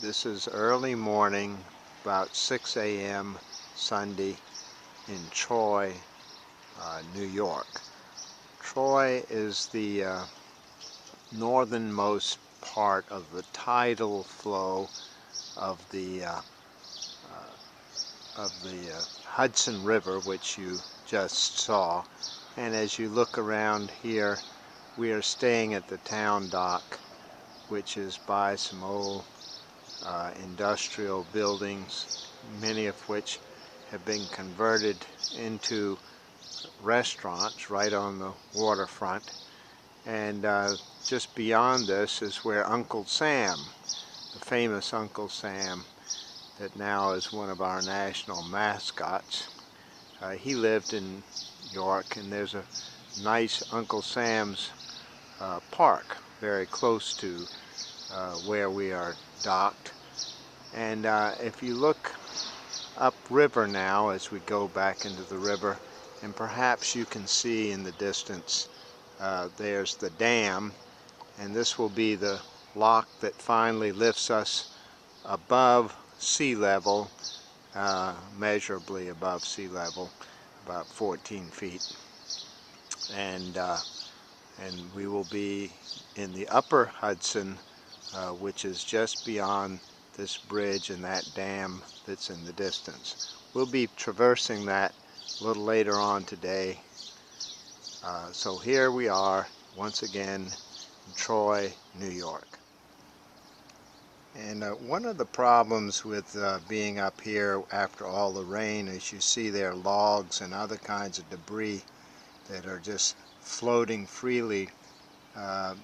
This is early morning, about 6 a.m. Sunday in Troy, New York. Troy is the northernmost part of the tidal flow of the Hudson River, which you just saw. And as you look around here, we are staying at the town dock, which is by some old industrial buildings, many of which have been converted into restaurants right on the waterfront. And just beyond this is where Uncle Sam, the famous Uncle Sam that now is one of our national mascots, he lived in York, and there's a nice Uncle Sam's park very close to where we are docked. And if you look upriver now as we go back into the river, and perhaps you can see in the distance there's the dam, and this will be the lock that finally lifts us above sea level, measurably above sea level, about 14 feet. And we will be in the upper Hudson, which is just beyond this bridge and that dam that's in the distance. We'll be traversing that a little later on today. So here we are once again in Troy, New York. And one of the problems with being up here after all the rain is you see there are logs and other kinds of debris that are just floating freely.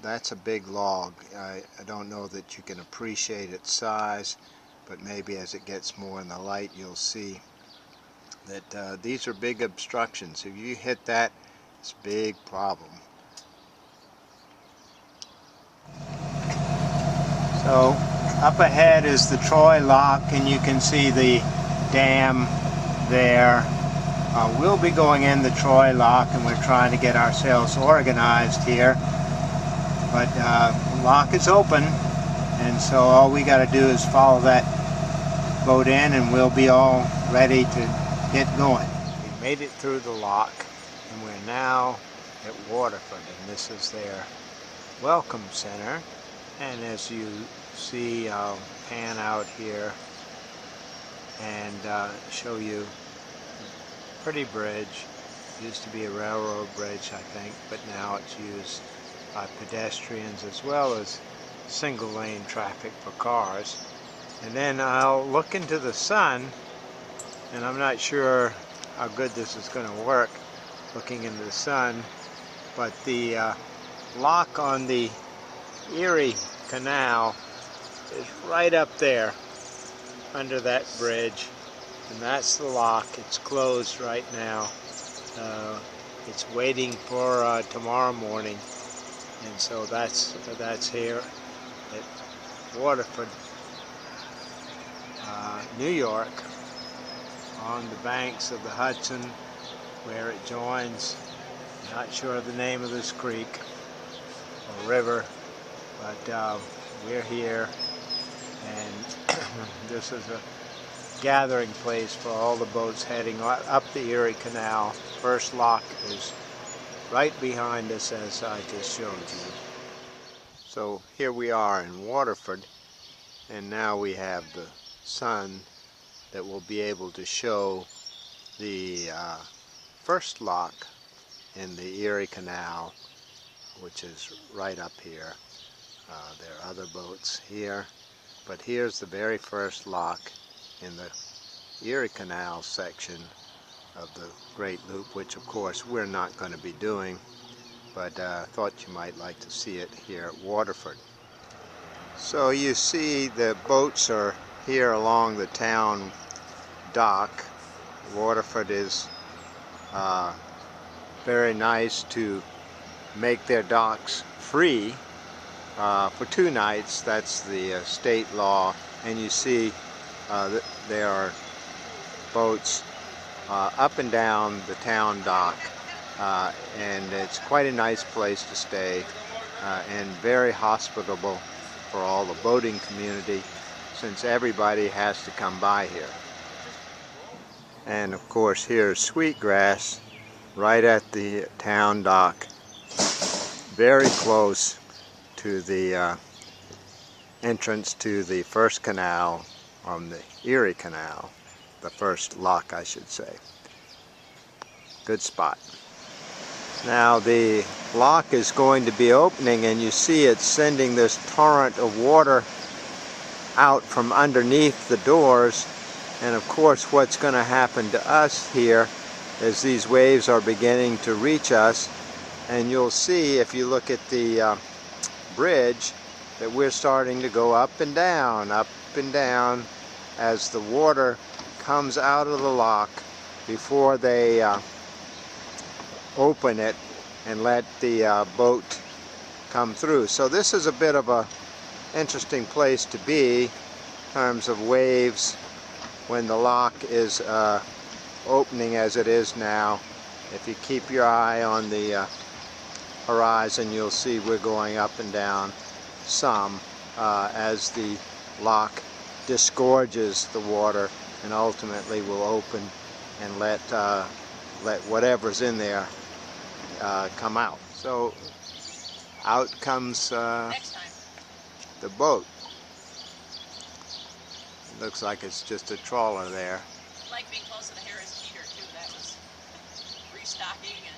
That's a big log. I don't know that you can appreciate its size, but maybe as it gets more in the light you'll see that these are big obstructions. If you hit that, it's a big problem. So up ahead is the Troy Lock, and you can see the dam there. We'll be going in the Troy Lock, and we're trying to get ourselves organized here. But the lock is open, and so all we got to do is follow that boat in, and we'll be all ready to get going. We made it through the lock, and we're now at Waterford, and this is their welcome center. And as you see, I'll pan out here and show you a pretty bridge. It used to be a railroad bridge, I think, but now it's used by pedestrians as well as single lane traffic for cars. And then I'll look into the sun, and I'm not sure how good this is going to work looking into the sun, but the lock on the Erie Canal is right up there under that bridge, and that's the lock. It's closed right now. It's waiting for tomorrow morning, and so that's here at Waterford, New York, on the banks of the Hudson where it joins. I'm not sure of the name of this creek or river, but we're here, and this is a gathering place for all the boats heading up the Erie Canal. First lock is right behind us, as I just showed you. So here we are in Waterford, and now we have the sun that will be able to show the first lock in the Erie Canal, which is right up here. There are other boats here, but here's the very first lock in the Erie Canal section of the Great Loop, which of course we're not going to be doing, but I thought you might like to see it here at Waterford. So you see the boats are here along the town dock. Waterford is very nice to make their docks free for 2 nights. That's the state law, and you see that there are boats up and down the town dock, and it's quite a nice place to stay, and very hospitable for all the boating community. since everybody has to come by here. And of course here's sweetgrass right at the town dock, very close to the entrance to the first canal on the Erie Canal, the first lock I should say. Good spot. Now the lock is going to be opening, and you see it's sending this torrent of water out from underneath the doors. And of course what's going to happen to us here is these waves are beginning to reach us, and you'll see if you look at the bridge that we're starting to go up and down as the water comes out of the lock before they open it and let the boat come through. So this is a bit of a interesting place to be in terms of waves when the lock is opening as it is now. If you keep your eye on the horizon, you'll see we're going up and down some as the lock disgorges the water and ultimately will open and let whatever's in there come out. So out comes the boat. It looks like it's just a trawler there. I like being close to the Harris Teeter too. That was restocking and